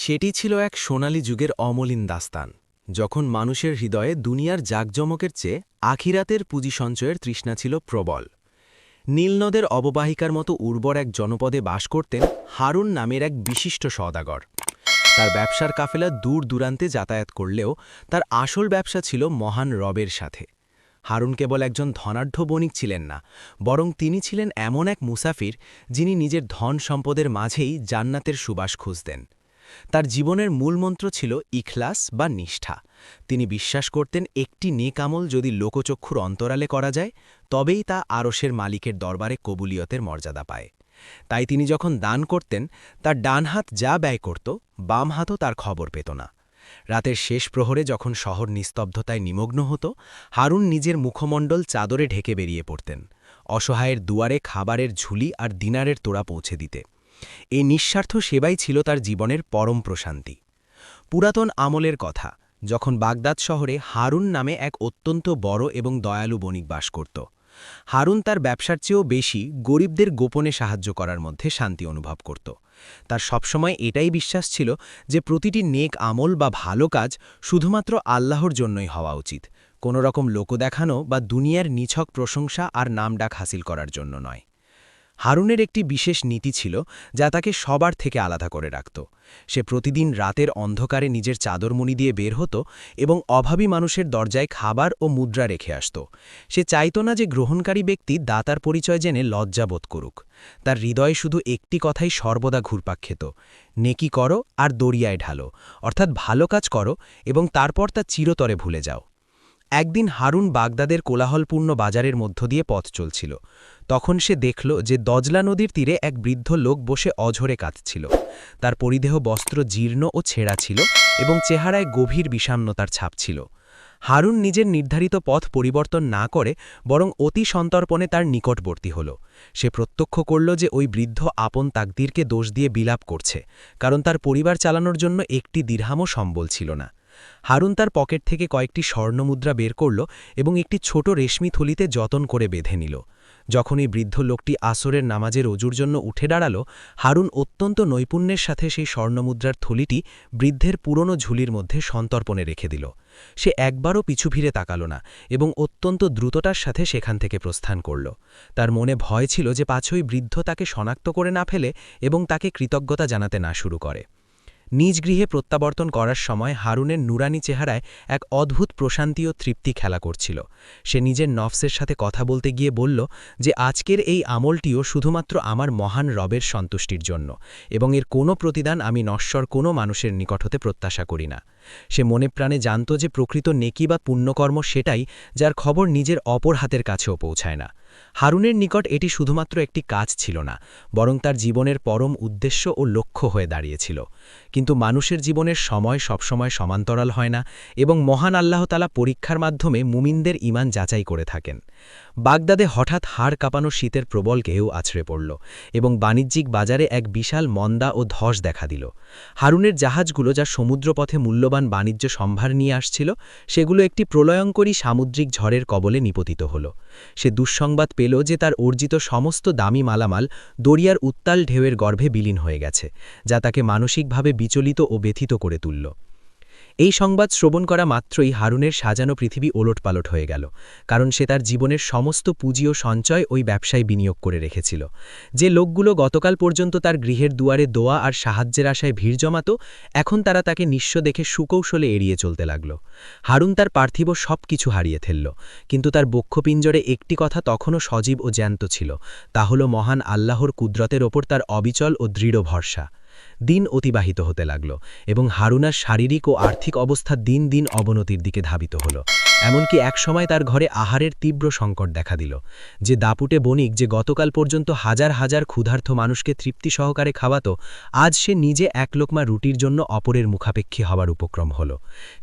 সেটি ছিল এক সোনালী যুগের অমলিন দাস্তান, যখন মানুষের হৃদয়ে দুনিয়ার জাকজমকের চেয়ে আখিরাতের পুঁজি সঞ্চয়ের তৃষ্ণা ছিল প্রবল। নীলনদের অববাহিকার মতো উর্বর এক জনপদে বাস করতেন হারুন নামের এক বিশিষ্ট সওদাগর। তার ব্যবসার কাফেলা দূর দূরান্তে যাতায়াত করলেও তার আসল ব্যবসা ছিল মহান রবের সাথে। হারুন কেবল একজন ধনাঢ্য বণিক ছিলেন না, বরং তিনি ছিলেন এমন এক মুসাফির যিনি নিজের ধন সম্পদের মাঝেই জান্নাতের সুবাস খুঁজতেন। তার জীবনের মূলমন্ত্র ছিল ইখলাস বা নিষ্ঠা। তিনি বিশ্বাস করতেন একটি নেক আমল যদি লোকচক্ষুর অন্তরালে করা যায়, তবেই তা আরশের মালিকের দরবারে কবুলিয়তের মর্যাদা পায়। তাই তিনি যখন দান করতেন, তার ডান হাত যা ব্যয় করত, বাম হাতও তার খবর পেত না। রাতের শেষ প্রহরে যখন শহর নিস্তব্ধতায় নিমগ্ন হতো, হারুন নিজের মুখমণ্ডল চাদরে ঢেকে বেরিয়ে পড়তেন, অসহায়ের দুয়ারে খাবারের ঝুলি আর দিনারের তোড়া পৌঁছে দিতে। এই নিঃস্বার্থ সেবাই ছিল তার জীবনের পরম প্রশান্তি। পুরাতন আমলের কথা, যখন বাগদাদ শহরে হারুন নামে এক অত্যন্ত বড় এবং দয়ালু বণিক বাস করত। হারুন তার ব্যবসার চেয়েও বেশি গরিবদের গোপনে সাহায্য করার মধ্যে শান্তি অনুভব করত। তার সবসময় এটাই বিশ্বাস ছিল যে প্রতিটি নেক আমল বা ভালো কাজ শুধুমাত্র আল্লাহর জন্যই হওয়া উচিত, কোনো রকম লোকদেখানো বা দুনিয়ার নিছক প্রশংসা আর নামডাক হাসিল করার জন্য নয়। হারুনের একটি বিশেষ নীতি ছিল যা তাকে সবার থেকে আলাদা করে রাখত। সে প্রতিদিন রাতের অন্ধকারে নিজের চাদরমণি দিয়ে বের হতো এবং অভাবী মানুষের দরজায় খাবার ও মুদ্রা রেখে আসত। সে চাইত না যে গ্রহণকারী ব্যক্তি দাতার পরিচয় জেনে লজ্জাবোধ করুক। তার হৃদয়ে শুধু একটি কথাই সর্বদা ঘুরপাক খেত: নেকি করো আর দরিয়ায় ঢালো, অর্থাৎ ভালো কাজ করো এবং তারপর তা চিরতরে ভুলে যাও। একদিন হারুন বাগদাদের কোলাহলপূর্ণ বাজারের মধ্য দিয়ে পথ চলছিল। তখন সে দেখল যে দজলা নদীর তীরে এক বৃদ্ধ লোক বসে অঝরে কাঁদছিল। তার পরিধেয় বস্ত্র জীর্ণ ও ছেঁড়া ছিল এবং চেহারায় গভীর বিষণ্ণতার ছাপ ছিল। হারুন নিজের নির্ধারিত পথ পরিবর্তন না করে বরং অতি সন্তর্পণে তার নিকটবর্তী হল। সে প্রত্যক্ষ করল যে ওই বৃদ্ধ আপন তাকদীরকে দোষ দিয়ে বিলাপ করছে, কারণ তার পরিবার চালানোর জন্য একটি দিরহামও সম্বল ছিল না। হারুন তার পকেট থেকে কয়েকটি স্বর্ণমুদ্রা বের করল এবং একটি ছোট রেশমি থলিতে যতন করে বেঁধে নিল। যখন এই বৃদ্ধ লোকটি আসরের নামাজের অজুর জন্য উঠে দাঁড়াল, হারুন অত্যন্ত নৈপুণ্যের সাথে সেই স্বর্ণমুদ্রার থলিটি বৃদ্ধের পুরনো ঝুলির মধ্যে সন্তর্পণে রেখে দিল। সে একবারও পিছু ফিরে তাকাল না এবং অত্যন্ত দ্রুততার সাথে সেখান থেকে প্রস্থান করল। তার মনে ভয় ছিল যে পাছই বৃদ্ধ তাকে শনাক্ত করে না ফেলে এবং তাকে কৃতজ্ঞতা জানাতে না শুরু করে। নিজ গৃহে প্রত্যাবর্তন করার সময় হারুনের নুরানি চেহারায় এক অদ্ভুত প্রশান্তি ও তৃপ্তি খেলা করছিল। সে নিজের নফসের সাথে কথা বলতে গিয়ে বলল যে আজকের এই আমলটিও শুধুমাত্র আমার মহান রবের সন্তুষ্টির জন্য, এবং এর কোনো প্রতিদান আমি নশ্বর কোনো মানুষের নিকট হতে প্রত্যাশা করি না। সে মনে প্রাণে জানত যে প্রকৃত নেকি বা পুণ্যকর্ম সেটাই যার খবর নিজের অপর হাতের কাছেও পৌঁছায় না। হারুনের নিকট এটি শুধুমাত্র একটি কাজ ছিল না, বরং তার জীবনের পরম উদ্দেশ্য ও লক্ষ্য হয়ে দাঁড়িয়েছিল। কিন্তু মানুষের জীবনের সময় সবসময় সমান্তরাল হয় না এবং মহান আল্লাহ তাআলা পরীক্ষার মাধ্যমে মুমিনদের ঈমান যাচাই করে থাকেন। বাগদাদে হঠাৎ হাড় কাঁপানো শীতের প্রবল ঢেউ আছড়ে পড়ল এবং বাণিজ্যিক বাজারে এক বিশাল মন্দা ও ধস দেখা দিল। হারুনের জাহাজগুলো যা সমুদ্রপথে মূল্যবান বাণিজ্য সম্ভার নিয়ে আসছিল, সেগুলো একটি প্রলয়ঙ্করী সামুদ্রিক ঝড়ের কবলে নিপতিত হল। সে দুঃসংবাদ পেল যে তার অর্জিত সমস্ত দামি মালামাল দরিয়ার উত্তাল ঢেউয়ের গর্ভে বিলীন হয়ে গেছে, যা তাকে মানসিকভাবে বিচলিত ও ব্যথিত করে তুলল। এই সংবাদ শ্রবণ করা মাত্রই হারুনের সাজানো পৃথিবী ওলটপালট হয়ে গেল, কারণ সে তার জীবনের সমস্ত পুঁজি ও সঞ্চয় ওই ব্যবসায় বিনিয়োগ করে রেখেছিল। যে লোকগুলো গতকাল পর্যন্ত তার গৃহের দুয়ারে দোয়া আর সাহায্যের আশায় ভিড় জমাত, এখন তারা তাকে নিঃস্ব দেখে সুকৌশলে এড়িয়ে চলতে লাগল। হারুন তার পার্থিব সব কিছু হারিয়ে ফেলল, কিন্তু তার বক্ষপিঞ্জরে একটি কথা তখনও সজীব ও জ্যান্ত ছিল, তা হল মহান আল্লাহর কুদরতের ওপর তার অবিচল ও দৃঢ় ভরসা। দিন অতিবাহিত হতে লাগল এবং হারুনার শারীরিক ও আর্থিক অবস্থা দিন দিন অবনতির দিকে ধাবিত হল। এমনকি একসময় তার ঘরে আহারের তীব্র সংকট দেখা দিল। যে দাপুটে বণিক যে গতকাল পর্যন্ত হাজার হাজার ক্ষুধার্ত মানুষকে তৃপ্তি সহকারে খাওয়াত, আজ সে নিজে এক লোকমা রুটির জন্য অপরের মুখাপেক্ষী হবার উপক্রম হল।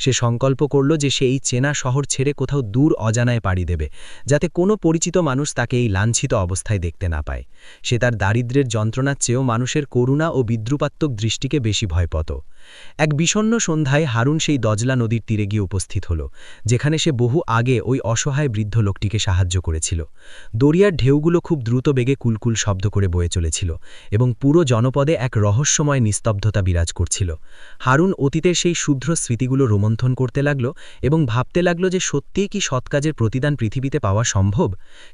সে সংকল্প করল যে সে এই চেনা শহর ছেড়ে কোথাও দূর অজানায় পাড়ি দেবে, যাতে কোনো পরিচিত মানুষ তাকে এই লাঞ্ছিত অবস্থায় দেখতে না পায়। সে তার দারিদ্র্যের যন্ত্রণার চেয়েও মানুষের করুণা ও বিদ্রুপাত্মক দৃষ্টিকে বেশি ভয় পেত। এক বিষণ্ণ সন্ধ্যায় হারুন সেই দজলা নদীর তীরে গিয়ে উপস্থিত হল, যেখানে সে বহু আগে ওই অসহায় বৃদ্ধ লোকটিকে সাহায্য করেছিল। দরিয়ার ঢেউগুলো খুব দ্রুত বেগে কুলকুল শব্দ করে বয়ে চলেছিল এবং পুরো জনপদে এক রহস্যময় নিস্তব্ধতা বিরাজ করছিল। হারুন অতীতের সেই শুভ্র স্মৃতিগুলো রোমন্থন করতে লাগল এবং ভাবতে লাগল যে সত্যিই কি সৎকাজের প্রতিদান পৃথিবীতে পাওয়া সম্ভব।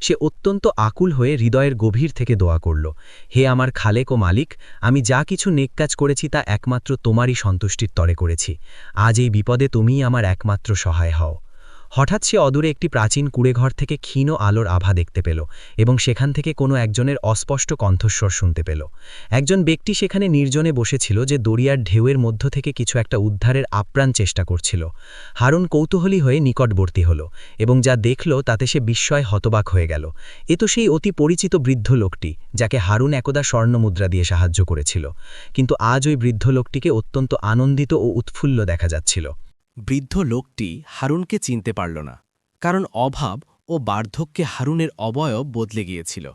সে অত্যন্ত আকুল হয়ে হৃদয়ের গভীর থেকে দোয়া করল, হে আমার খালেক ও মালিক, আমি যা কিছু নেক কাজ করেছি তা একমাত্র তোমারই সন্তুষ্টির তরে করেছি। আজ এই বিপদে তুমিই আমার একমাত্র সহায় হও। হঠাৎ সে অদূরে একটি প্রাচীন কুঁড়েঘর থেকে ক্ষীণ আলোর আভা দেখতে পেল এবং সেখান থেকে কোনো একজনের অস্পষ্ট কণ্ঠস্বর শুনতে পেল। একজন ব্যক্তি সেখানে নির্জনে বসেছিল যে দরিয়ার ঢেউয়ের মধ্য থেকে কিছু একটা উদ্ধারের আপ্রাণ চেষ্টা করছিল। হারুন কৌতূহলী হয়ে নিকটবর্তী হল এবং যা দেখল তাতে সে বিস্ময় হতবাক হয়ে গেল। এ তো সেই অতি পরিচিত বৃদ্ধ লোকটি যাকে হারুন একদা স্বর্ণমুদ্রা দিয়ে সাহায্য করেছিল, কিন্তু আজ ওই বৃদ্ধ লোকটিকে অত্যন্ত আনন্দিত ও উৎফুল্ল দেখা যাচ্ছিল। বৃদ্ধ লোকটি হারুনকে চিনতে পারল না, কারণ অভাব ও বার্ধক্যে হারুনের অবয়ব বদলে গিয়েছিল।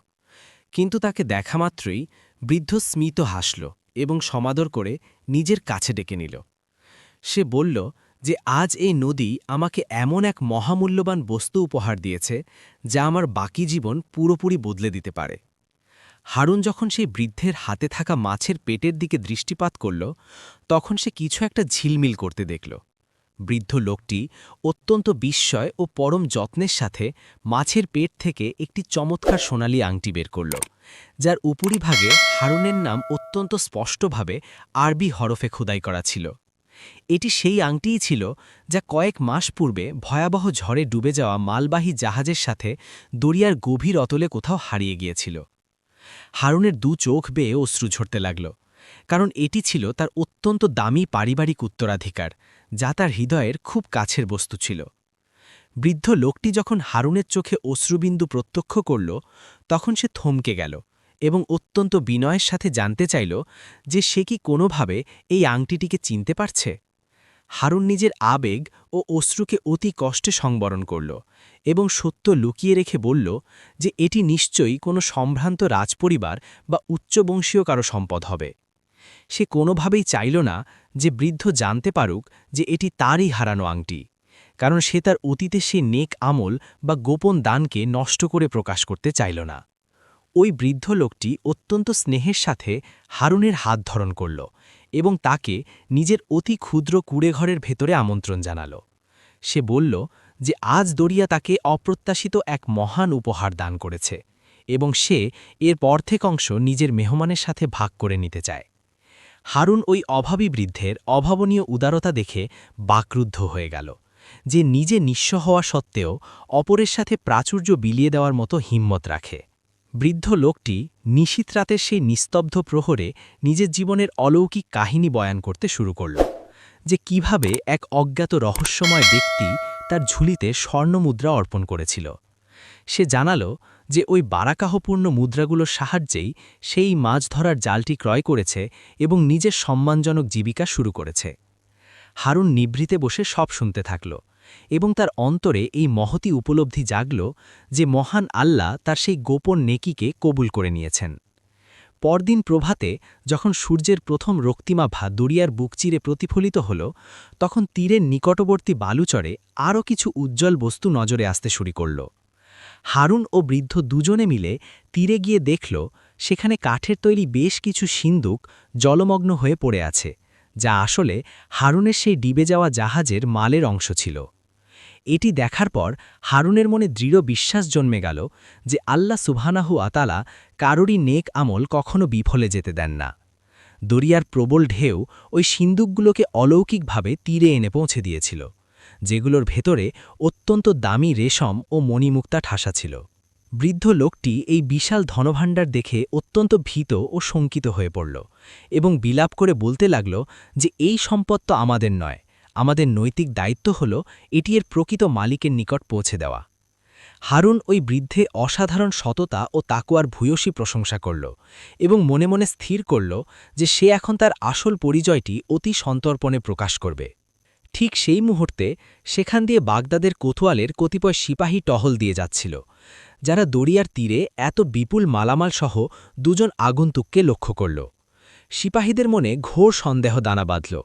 কিন্তু তাকে দেখামাত্রই বৃদ্ধ স্মিত হাসল এবং সমাদর করে নিজের কাছে ডেকে নিল। সে বলল যে আজ এই নদী আমাকে এমন এক মহামূল্যবান বস্তু উপহার দিয়েছে যা আমার বাকি জীবন পুরোপুরি বদলে দিতে পারে। হারুন যখন সেই বৃদ্ধের হাতে থাকা মাছের পেটের দিকে দৃষ্টিপাত করল, তখন সে কিছু একটা ঝিলমিল করতে দেখল। বৃদ্ধ লোকটি অত্যন্ত বিস্ময় ও পরম যত্নের সাথে মাছের পেট থেকে একটি চমৎকার সোনালী আংটি বের করল, যার উপরিভাগে হারুনের নাম অত্যন্ত স্পষ্টভাবে আরবি হরফে খোদাই করা ছিল। এটি সেই আংটিই ছিল যা কয়েক মাস পূর্বে ভয়াবহ ঝড়ে ডুবে যাওয়া মালবাহী জাহাজের সাথে দরিয়ার গভীর অতলে কোথাও হারিয়ে গিয়েছিল। হারুনের দু চোখ বেয়ে অশ্রু ঝরতে লাগল, কারণ এটি ছিল তার অত্যন্ত দামি পারিবারিক উত্তরাধিকার, যা তার হৃদয়ের খুব কাছের বস্তু ছিল। বৃদ্ধ লোকটি যখন হারুনের চোখে অশ্রুবিন্দু প্রত্যক্ষ করল, তখন সে থমকে গেল এবং অত্যন্ত বিনয়ের সাথে জানতে চাইল যে সে কি কোনোভাবে এই আংটিটিকে চিনতে পারছে। হারুন নিজের আবেগ ও অশ্রুকে অতি কষ্টে সংবরণ করল এবং সত্য লুকিয়ে রেখে বলল যে এটি নিশ্চয়ই কোনো সম্ভ্রান্ত রাজপরিবার বা উচ্চবংশীয় কারো সম্পদ হবে। সে কোনোভাবেই চাইল না যে বৃদ্ধ জানতে পারুক যে এটি তারই হারানো আংটি, কারণ সে তার অতীতে সেই নেক আমল বা গোপন দানকে নষ্ট করে প্রকাশ করতে চাইল না। ওই বৃদ্ধ লোকটি অত্যন্ত স্নেহের সাথে হারুনের হাত ধরন করল এবং তাকে নিজের অতি ক্ষুদ্র কুঁড়েঘরের ভেতরে আমন্ত্রণ জানাল। সে বলল যে আজ দরিয়া তাকে অপ্রত্যাশিত এক মহান উপহার দান করেছে এবং সে এর অর্ধেক অংশ নিজের মেহমানের সাথে ভাগ করে নিতে চায়। হারুন ওই অভাবী বৃদ্ধের অভাবনীয় উদারতা দেখে বাকরুদ্ধ হয়ে গেল, যে নিজে নিঃস্ব হওয়া সত্ত্বেও অপরের সাথে প্রাচুর্য বিলিয়ে দেওয়ার মতো হিম্মত রাখে। বৃদ্ধ লোকটি নিশীত রাতের সেই নিস্তব্ধ প্রহরে নিজের জীবনের অলৌকিক কাহিনী বয়ান করতে শুরু করল, যে কিভাবে এক অজ্ঞাত রহস্যময় ব্যক্তি তার ঝুলিতে স্বর্ণমুদ্রা অর্পণ করেছিল। সে জানাল যে ওই বারাকাহপূর্ণ মুদ্রাগুলোর সাহায্যেই সেই মাছ ধরার জালটি ক্রয় করেছে এবং নিজের সম্মানজনক জীবিকা শুরু করেছে। হারুন নিভৃতে বসে সব শুনতে থাকল এবং তার অন্তরে এই মহতী উপলব্ধি জাগল যে মহান আল্লাহ তার সেই গোপন নেকিকে কবুল করে নিয়েছেন। পরদিন প্রভাতে যখন সূর্যের প্রথম রক্তিমাভা দরিয়ার বুক চিরে প্রতিফলিত হল, তখন তীরের নিকটবর্তী বালুচরে আরও কিছু উজ্জ্বল বস্তু নজরে আসতে শুরু করল। হারুন ও বৃদ্ধ দুজনে মিলে তীরে গিয়ে দেখল সেখানে কাঠের তৈরি বেশ কিছু সিন্দুক জলমগ্ন হয়ে পড়ে আছে, যা আসলে হারুনের সেই ডিবে যাওয়া জাহাজের মালের অংশ ছিল। এটি দেখার পর হারুনের মনে দৃঢ় বিশ্বাস জন্মে গেল যে আল্লাহ সুবহানাহু ওয়া তাআলা কারোরই নেক আমল কখনো বিফলে যেতে দেন না। দরিয়ার প্রবল ঢেউ ওই সিন্দুকগুলোকে অলৌকিকভাবে তীরে এনে পৌঁছে দিয়েছিল, যেগুলোর ভেতরে অত্যন্ত দামি রেশম ও মণিমুক্তা ঠাসা ছিল। বৃদ্ধ লোকটি এই বিশাল ধনভাণ্ডার দেখে অত্যন্ত ভীত ও শঙ্কিত হয়ে পড়ল এবং বিলাপ করে বলতে লাগল যে এই সম্পদ তো আমাদের নয়, আমাদের নৈতিক দায়িত্ব হল এটি এর প্রকৃত মালিকের নিকট পৌঁছে দেওয়া। হারুন ওই বৃদ্ধে অসাধারণ সততা ও তাকওয়ার ভূয়সী প্রশংসা করল এবং মনে মনে স্থির করল যে সে এখন তার আসল পরিচয়টি অতি সন্তর্পণে প্রকাশ করবে। ঠিক সেই মুহূর্তে সেখান দিয়ে বাগদাদের কোতোয়ালের কতিপয় সিপাহী টহল দিয়ে যাচ্ছিল, যারা দরিয়ার তীরে এত বিপুল মালামাল সহ দুজন আগন্তুককে লক্ষ্য করল। সিপাহীদের মনে ঘোর সন্দেহ দানা বাঁধল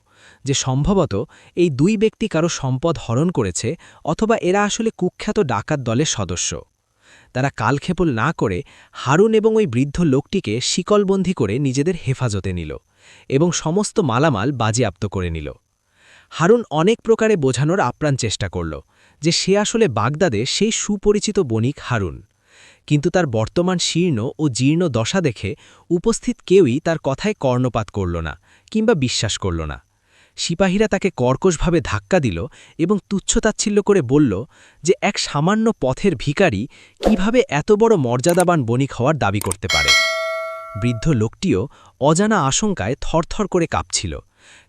যে সম্ভবত এই দুই ব্যক্তি কারো সম্পদ হরণ করেছে অথবা এরা আসলে কুখ্যাত ডাকাত দলের সদস্য। তারা কালক্ষেপণ না করে হারুন এবং ওই বৃদ্ধ লোকটিকে শিকলবন্দী করে নিজেদের হেফাজতে নিল এবং সমস্ত মালামাল বাজেয়াপ্ত করে নিল। হারুন অনেক প্রকারে বোঝানোর আপ্রাণ চেষ্টা করল যে সে আসলে বাগদাদে সেই সুপরিচিত বণিক হারুন, কিন্তু তার বর্তমান শীর্ণ ও জীর্ণ দশা দেখে উপস্থিত কেউই তার কথায় কর্ণপাত করল না কিংবা বিশ্বাস করল না। সিপাহীরা তাকে কর্কশভাবে ধাক্কা দিল এবং তুচ্ছতাচ্ছিল্য করে বলল যে এক সামান্য পথের ভিখারি কিভাবে এত বড় মর্যাদাবান বণিক হওয়ার দাবি করতে পারে। বৃদ্ধ লোকটিও অজানা আশঙ্কায় থরথর করে কাঁপছিল,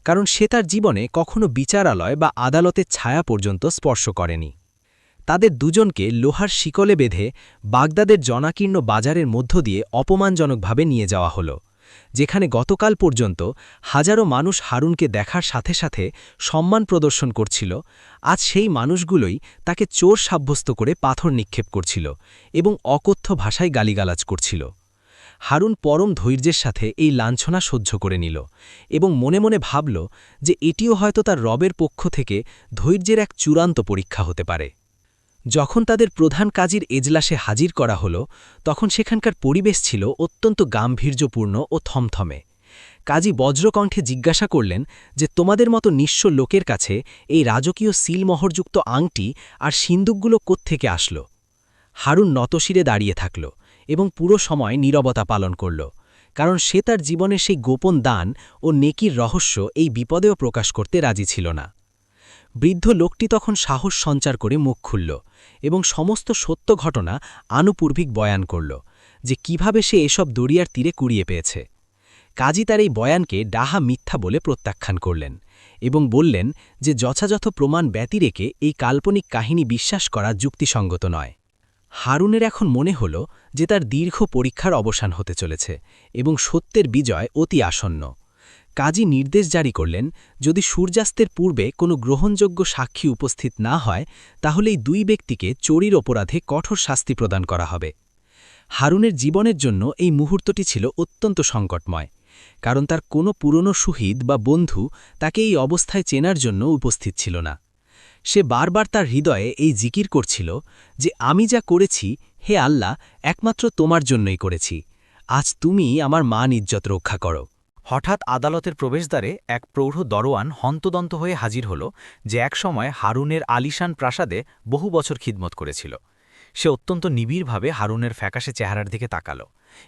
কারণ সে তার জীবনে কখনো বিচারালয় বা আদালতের ছায়া পর্যন্ত স্পর্শ করেনি। তাদের দুজনকে লোহার শিকলে বেঁধে বাগদাদের জনাকীর্ণ বাজারের মধ্য দিয়ে অপমানজনকভাবে নিয়ে যাওয়া হলো, যেখানে গতকাল পর্যন্ত হাজারো মানুষ হারুনকে দেখার সাথে সাথে সম্মান প্রদর্শন করছিল। আজ সেই মানুষগুলোই তাকে চোর সাব্যস্ত করে পাথর নিক্ষেপ করছিল এবং অকথ্য ভাষায় গালিগালাজ করছিল। হারুন পরম ধৈর্যের সাথে এই লাঞ্ছনা সহ্য করে নিল এবং মনে মনে ভাবল যে এটিও হয়তো তার রবের পক্ষ থেকে ধৈর্যের এক চূড়ান্ত পরীক্ষা হতে পারে। যখন তাদের প্রধান কাজীর এজলাসে হাজির করা হলো, তখন সেখানকার পরিবেশ ছিল অত্যন্ত গাম্ভীর্যপূর্ণ ও থমথমে। কাজী বজ্রকণ্ঠে জিজ্ঞাসা করলেন যে তোমাদের মতো নিঃস্ব লোকের কাছে এই রাজকীয় সিলমোহরযুক্ত আংটি আর সিন্দুকগুলো কোত্থেকে আসল? হারুন নতশিরে দাঁড়িয়ে থাকল এবং পুরো সময় নীরবতা পালন করল, কারণ সে তার জীবনের সেই গোপন দান ও নেকির রহস্য এই বিপদেও প্রকাশ করতে রাজি ছিল না। বৃদ্ধ লোকটি তখন সাহস সঞ্চার করে মুখ খুলল এবং সমস্ত সত্য ঘটনা আনুপূর্বিক বয়ান করল যে কিভাবে সে এসব দরিয়ার তীরে কুড়িয়ে পেয়েছে। কাজী তার এই বয়ানকে ডাহা মিথ্যা বলে প্রত্যাখ্যান করলেন এবং বললেন যে যথাযথ প্রমাণ ব্যতি রেখে এই কাল্পনিক কাহিনী বিশ্বাস করা যুক্তিসঙ্গত নয়। হারুনের এখন মনে হল যে তার দীর্ঘ পরীক্ষার অবসান হতে চলেছে এবং সত্যের বিজয় অতি আসন্ন। কাজী নির্দেশ জারি করলেন, যদি সূর্যাস্তের পূর্বে কোনো গ্রহণযোগ্য সাক্ষী উপস্থিত না হয় তাহলে এই দুই ব্যক্তিকে চোরির অপরাধে কঠোর শাস্তি প্রদান করা হবে। হারুনের জীবনের জন্য এই মুহূর্তটি ছিল অত্যন্ত সংকটময়, কারণ তার কোনো পুরনো সুহৃদ বা বন্ধু তাকে এই অবস্থায় চেনার জন্য উপস্থিত ছিল না। সে বারবার তার হৃদয়ে এই জিকির করছিল যে আমি যা করেছি, হে আল্লাহ, একমাত্র তোমার জন্যই করেছি। আজ তুমি আমার মান ইজ্জত রক্ষা করো। হঠাৎ আদালতের প্রবেশদ্বারে এক প্রৌঢ় দরোয়ান হন্তদন্ত হয়ে হাজির হল, যে একসময় হারুনের আলিশান প্রাসাদে বহু বছর খিদমত করেছিল। সে অত্যন্ত নিবিড়ভাবে হারুনের ফ্যাকাশে চেহারার দিকে তাকাল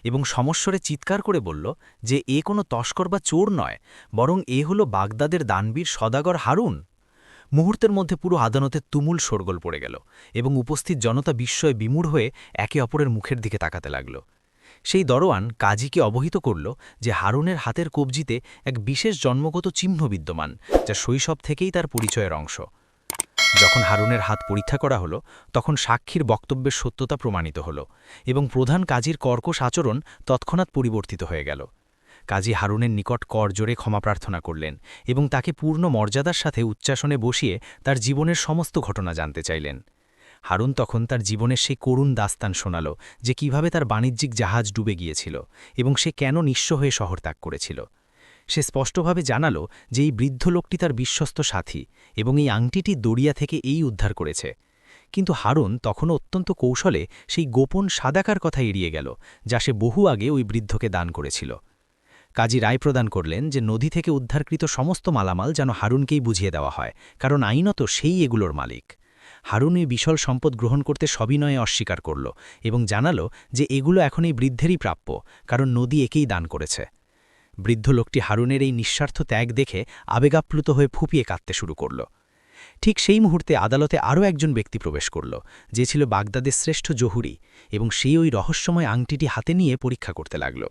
এবং সমস্বরে চিৎকার করে বলল যে এ কোনো তস্কর বা চোর নয়, বরং এ হল বাগদাদের দানবীর সদাগর হারুন। মুহূর্তের মধ্যে পুরো আদালতে তুমুল শোরগোল পড়ে গেল এবং উপস্থিত জনতা বিস্ময়ে বিমূঢ় হয়ে একে অপরের মুখের দিকে তাকাতে লাগল। সেই দরোয়ান কাজীকে অবহিত করল যে হারুনের হাতের কবজিতে এক বিশেষ জন্মগত চিহ্ন বিদ্যমান, যা শৈশব থেকেই তার পরিচয়ের অংশ। যখন হারুনের হাত পরীক্ষা করা হলো, তখন সাক্ষীর বক্তব্যের সত্যতা প্রমাণিত হল এবং প্রধান কাজীর কর্কশ আচরণ তৎক্ষণাৎ পরিবর্তিত হয়ে গেল। কাজী হারুনের নিকট করজোড়ে ক্ষমা প্রার্থনা করলেন এবং তাকে পূর্ণ মর্যাদার সাথে উচ্চাসনে বসিয়ে তার জীবনের সমস্ত ঘটনা জানতে চাইলেন। হারুন তখন তার জীবনের সেই করুণ দাস্তান শোনাল, যে কিভাবে তার বাণিজ্যিক জাহাজ ডুবে গিয়েছিল এবং সে কেন নিঃস্ব হয়ে শহর ত্যাগ করেছিল। সে স্পষ্টভাবে জানাল যে এই বৃদ্ধ লোকটি তার বিশ্বস্ত সাথী এবং এই আংটিটি দরিয়া থেকে এই উদ্ধার করেছে। কিন্তু হারুন তখনও অত্যন্ত কৌশলে সেই গোপন সাদাকার কথা এড়িয়ে গেল, যা সে বহু আগে ওই বৃদ্ধকে দান করেছিল। কাজী রায় প্রদান করলেন যে নদী থেকে উদ্ধারকৃত সমস্ত মালামাল যেন হারুনকেই বুঝিয়ে দেওয়া হয়, কারণ আইনত সেই এগুলোর মালিক। হারুন এই বিশাল সম্পদ গ্রহণ করতে সবিনয়ে অস্বীকার করল এবং জানাল যে এগুলো এখন এই বৃদ্ধেরই প্রাপ্য, কারণ নদী একেই দান করেছে। বৃদ্ধ লোকটি হারুনের এই নিঃস্বার্থ ত্যাগ দেখে আবেগাপ্লুত হয়ে ফুপিয়ে কাঁদতে শুরু করল। ঠিক সেই মুহূর্তে আদালতে আরও একজন ব্যক্তি প্রবেশ করল, যে ছিল বাগদাদের শ্রেষ্ঠ জহুরি, এবং সেই ওই রহস্যময় আংটিটি হাতে নিয়ে পরীক্ষা করতে লাগল।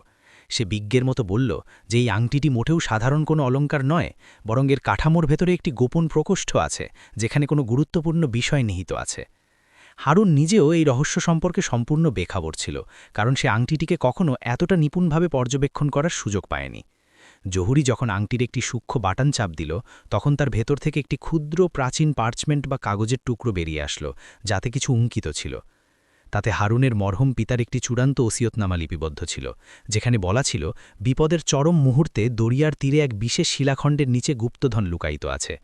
সে বিজ্ঞের মতো বলল যে এই আংটিটি মোটেও সাধারণ কোনো অলঙ্কার নয়, বরং এর কাঠামোর ভেতরে একটি গোপন প্রকোষ্ঠ আছে, যেখানে কোনো গুরুত্বপূর্ণ বিষয় নিহিত আছে। হারুন নিজেও এই রহস্য সম্পর্কে সম্পূর্ণ বেখবর ছিল, কারণ সে আংটিটিকে কখনও এতটা নিপুণভাবে পর্যবেক্ষণ করার সুযোগ পায়নি। জহুরি যখন আংটির একটি সূক্ষ্ম বাটন চাপ দিল, তখন তার ভেতর থেকে একটি ক্ষুদ্র প্রাচীন পার্চমেন্ট বা কাগজের টুকরো বেরিয়ে আসলো, যাতে কিছু অঙ্কিত ছিল। তাতে হারুনের মরহুম পিতার একটি চূড়ান্ত ওসিয়তনামা লিপিবদ্ধ ছিল, যেখানে বলা ছিল বিপদের চরম মুহূর্তে দরিয়ার তীরে এক বিশেষ শিলাখণ্ডের নিচে গুপ্তধন লুকায়িত আছে।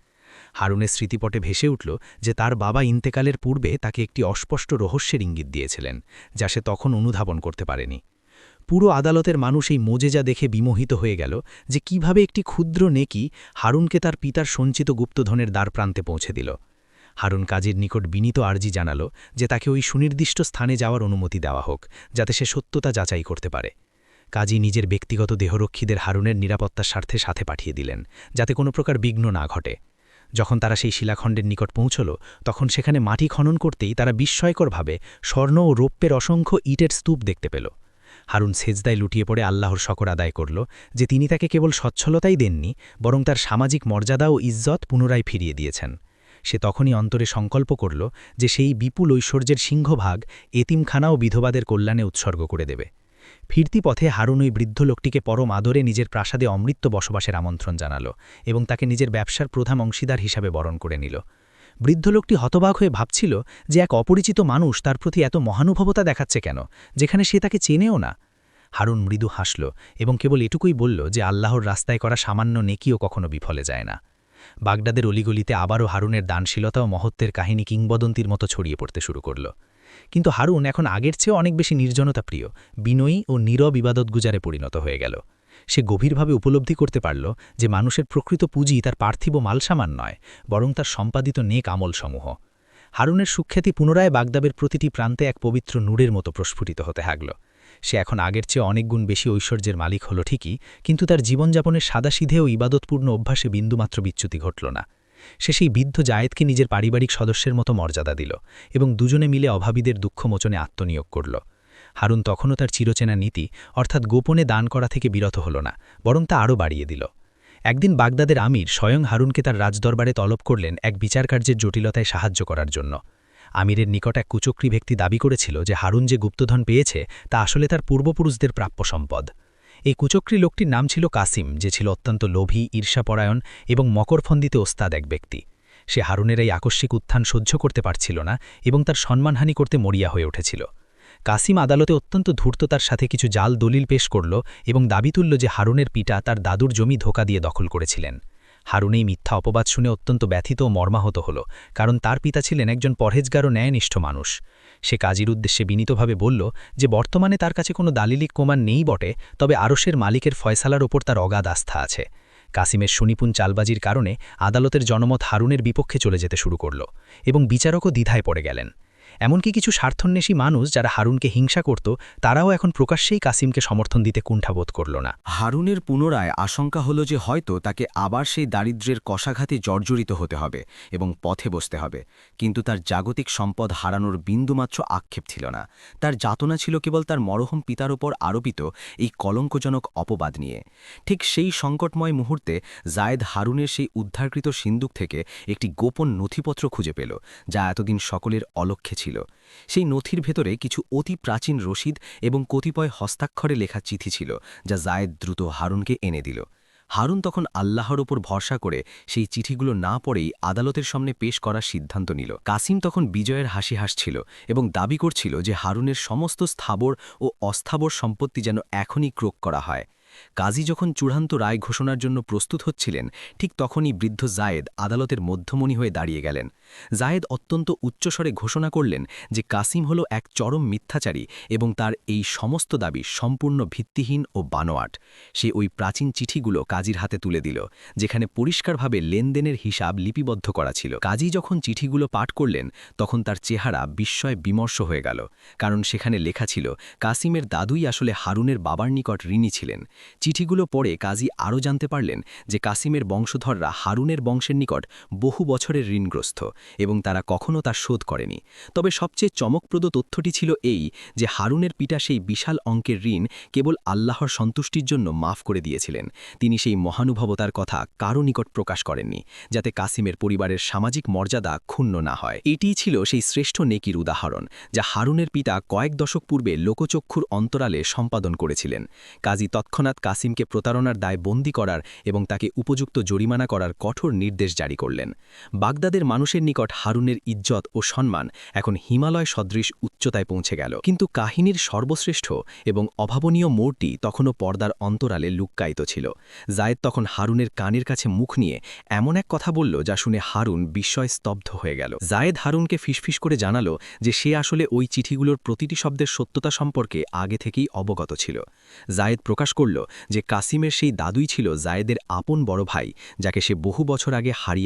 হারুনের স্মৃতিপটে ভেসে উঠল যে তার বাবা ইন্তেকালের পূর্বে তাকে একটি অস্পষ্ট রহস্যের ইঙ্গিত দিয়েছিলেন, যা সে তখন অনুধাবন করতে পারেনি। পুরো আদালতের মানুষ এই মোজেজা দেখে বিমোহিত হয়ে গেল যে কিভাবে একটি ক্ষুদ্র নেকি হারুনকে তার পিতার সঞ্চিত গুপ্তধনের দ্বারপ্রান্তে পৌঁছে দিল। হারুন কাজীর নিকট বিনীত আর্জি জানাল যে তাকে ওই সুনির্দিষ্ট স্থানে যাওয়ার অনুমতি দেওয়া হোক, যাতে সে সত্যতা যাচাই করতে পারে। কাজী নিজের ব্যক্তিগত দেহরক্ষীদের হারুনের নিরাপত্তার স্বার্থে সাথে পাঠিয়ে দিলেন, যাতে কোনো প্রকার বিঘ্ন না ঘটে। যখন তারা সেই শিলাখণ্ডের নিকট পৌঁছল, তখন সেখানে মাটি খনন করতেই তারা বিস্ময়করভাবে স্বর্ণ ও রৌপ্যের অসংখ্য ইটের স্তূপ দেখতে পেল। হারুন সেজদায় লুটিয়ে পড়ে আল্লাহর শকর আদায় করল যে তিনি তাকে কেবল সচ্ছলতাই দেননি, বরং তার সামাজিক মর্যাদা ও ইজ্জত পুনরায় ফিরিয়ে দিয়েছেন। সে তখনই অন্তরে সংকল্প করল যে সেই বিপুল ঐশ্বর্যের সিংহভাগ এতিমখানা ও বিধবাদের কল্যাণে উৎসর্গ করে দেবে। ফিরতি পথে হারুন ওই বৃদ্ধ লোকটিকে পরম আদরে নিজের প্রাসাদে অমৃত্য বসবাসের আমন্ত্রণ জানাল এবং তাকে নিজের ব্যবসার প্রধান অংশীদার হিসাবে বরণ করে নিল। বৃদ্ধ লোকটি হতবাক হয়ে ভাবছিল যে এক অপরিচিত মানুষ তার প্রতি এত মহানুভবতা দেখাচ্ছে কেন, যেখানে সে তাকে চেনেও না। হারুন মৃদু হাসল এবং কেবল এটুকুই বলল যে আল্লাহর রাস্তায় করা সামান্য নেকিও কখনো বিফলে যায় না। বাগদাদের অলিগলিতে আবারও হারুনের দানশীলতা ও মহত্বের কাহিনী কিংবদন্তির মতো ছড়িয়ে পড়তে শুরু করল। কিন্তু হারুন এখন আগের চেয়েও অনেক বেশি নির্জনতা প্রিয়, বিনয়ী ও নীরব ইবাদতগুজারে পরিণত হয়ে গেল। সে গভীরভাবে উপলব্ধি করতে পারল যে মানুষের প্রকৃত পুঁজি তার পার্থিব মালসামান নয়, বরং তার সম্পাদিত নেক আমলসমূহ। হারুনের সুখ্যাতি পুনরায় বাগদাদের প্রতিটি প্রান্তে এক পবিত্র নূরের মতো প্রস্ফুটিত হতে লাগল। সে এখন আগের চেয়ে অনেক গুণ বেশি ঐশ্বর্যের মালিক হল ঠিকই, কিন্তু তার জীবনযাপনের সাদাসিধে ও ইবাদতপূর্ণ অভ্যাসে বিন্দুমাত্র বিচ্যুতি ঘটল না। সে সেই বৃদ্ধ জায়েদকে নিজের পারিবারিক সদস্যের মতো মর্যাদা দিল এবং দুজনে মিলে অভাবীদের দুঃখমোচনে আত্মনিয়োগ করল। হারুন তখনও তার চিরচেনা নীতি অর্থাৎ গোপনে দান করা থেকে বিরত হল না, বরং তা আরও বাড়িয়ে দিল। একদিন বাগদাদের আমির স্বয়ং হারুনকে তার রাজদরবারে তলব করলেন এক বিচারকার্যের জটিলতায় সাহায্য করার জন্য। আমিরের নিকট এক কুচক্রী ব্যক্তি দাবি করেছিল যে হারুন যে গুপ্তধন পেয়েছে তা আসলে তার পূর্বপুরুষদের প্রাপ্য সম্পদ। এই কুচক্রী লোকটির নাম ছিল কাসিম, যে ছিল অত্যন্ত লোভী, ঈর্ষাপরায়ণ এবং মকরফন্দিতে ওস্তাদ এক ব্যক্তি। সে হারুনের এই আকস্মিক উত্থান সহ্য করতে পারছিল না এবং তার সম্মানহানি করতে মরিয়া হয়ে উঠেছিল। কাসিম আদালতে অত্যন্ত ধূর্ততার সাথে কিছু জাল দলিল পেশ করল এবং দাবি তুলল যে হারুনের পিতা তার দাদুর জমি ধোঁকা দিয়ে দখল করেছিলেন। হারুন এই মিথ্যা অপবাদ শুনে অত্যন্ত ব্যথিত ও মর্মাহত হল, কারণ তার পিতা ছিলেন একজন পরহেজগার ও ন্যায়নিষ্ঠ মানুষ। সে কাজীর উদ্দেশ্যে বিনীতভাবে বলল যে বর্তমানে তার কাছে কোনো দালিলিক প্রমাণ নেই বটে, তবে আরশের মালিকের ফয়সালার ওপর তার অগাধ আস্থা আছে। কাসিমের সুনিপুণ চালবাজির কারণে আদালতের জনমত হারুনের বিপক্ষে চলে যেতে শুরু করল এবং বিচারকও দ্বিধায় পড়ে গেলেন। এমনকি কিছু স্বার্থন্বেষী মানুষ যারা হারুনকে হিংসা করত, তারাও এখন প্রকাশ্যেই কাসিমকে সমর্থন দিতে কুণ্ঠাবোধ করল না। হারুনের পুনরায় আশঙ্কা হল যে হয়তো তাকে আবার সেই দারিদ্র্যের কষাঘাতে জর্জরিত হতে হবে এবং পথে বসতে হবে। কিন্তু তার জাগতিক সম্পদ হারানোর বিন্দুমাত্র আক্ষেপ ছিল না। তার যাতনা ছিল কেবল তার মরহুম পিতার ওপর আরোপিত এই কলঙ্কজনক অপবাদ নিয়ে। ঠিক সেই সংকটময় মুহূর্তে জায়েদ হারুনের সেই উদ্ধারকৃত সিন্দুক থেকে একটি গোপন নথিপত্র খুঁজে পেল, যা এতদিন সকলের অলক্ষ্যে ছিল। সেই নথির ভেতরে কিছু অতি প্রাচীন রসিদ এবং কতিপয় হস্তাক্ষরে লেখা চিঠি ছিল, যা জায়েদ দ্রুত হারুনকে এনে দিল। হারুন তখন আল্লাহর ওপর ভরসা করে সেই চিঠিগুলো না পড়েই আদালতের সামনে পেশ করার সিদ্ধান্ত নিল। কাসিম তখন বিজয়ের হাসি হাসছিল এবং দাবি করছিল যে হারুনের সমস্ত স্থাবর ও অস্থাবর সম্পত্তি যেন এখনই ক্রোক করা হয়। কাজী যখন চূড়ান্ত রায় ঘোষণার জন্য প্রস্তুত হচ্ছিলেন, ঠিক তখনই বৃদ্ধ জায়েদ আদালতের মধ্যমণি হয়ে দাঁড়িয়ে গেলেন। জায়েদ অত্যন্ত উচ্চস্বরে ঘোষণা করলেন যে কাসিম হল এক চরম মিথ্যাচারী এবং তার এই সমস্ত দাবি সম্পূর্ণ ভিত্তিহীন ও বানোয়াট। সে ওই প্রাচীন চিঠিগুলো কাজীর হাতে তুলে দিল, যেখানে পরিষ্কারভাবে লেনদেনের হিসাব লিপিবদ্ধ করা ছিল। কাজী যখন চিঠিগুলো পাঠ করলেন, তখন তার চেহারা বিস্ময়ে বিমর্ষ হয়ে গেল, কারণ সেখানে লেখা ছিল কাসিমের দাদুই আসলে হারুনের বাবার নিকট ঋণী ছিলেন। চিঠিগুলো পড়ে কাজী আরও জানতে পারলেন যে কাসিমের বংশধররা হারুনের বংশের নিকট বহু বছরের ঋণগ্রস্ত এবং তারা কখনও তা শোধ করেনি। তবে সবচেয়ে চমকপ্রদ তথ্যটি ছিল এই যে হারুনের পিতা সেই বিশাল অঙ্কের ঋণ কেবল আল্লাহর সন্তুষ্টির জন্য মাফ করে দিয়েছিলেন। তিনি সেই মহানুভবতার কথা কারও নিকট প্রকাশ করেননি, যাতে কাসিমের পরিবারের সামাজিক মর্যাদা ক্ষুণ্ণ না হয়। এটিই ছিল সেই শ্রেষ্ঠ নেকির উদাহরণ, যা হারুনের পিতা কয়েক দশক পূর্বে লোকচক্ষুর অন্তরালে সম্পাদন করেছিলেন। কাজী তৎক্ষণাৎ তৎক্ষণাৎ কাসিমকে প্রতারণার দায় বন্দী করার এবং তাকে উপযুক্ত জরিমানা করার কঠোর নির্দেশ জারি করলেন। বাগদাদের মানুষের নিকট হারুনের ইজ্জত ও সম্মান এখন হিমালয় সদৃশ উচ্চতায় পৌঁছে গেল। কিন্তু কাহিনীর সর্বশ্রেষ্ঠ এবং অভাবনীয় মোড়টি তখনও পর্দার অন্তরালে লুক্কায়িত ছিল। জায়েদ তখন হারুনের কানের কাছে মুখ নিয়ে এমন এক কথা বলল যা শুনে হারুন বিস্ময় স্তব্ধ হয়ে গেল। জায়েদ হারুনকে ফিসফিস করে জানালো যে সে আসলে ওই চিঠিগুলোর প্রতিটি শব্দের সত্যতা সম্পর্কে আগে থেকেই অবগত ছিল। জায়েদ প্রকাশ করল যে কাসিমের সেই দাদুই ছিল জায়েদের আপন বড় ভাই, যাকে সে বহু বছর আগে হারিয়ে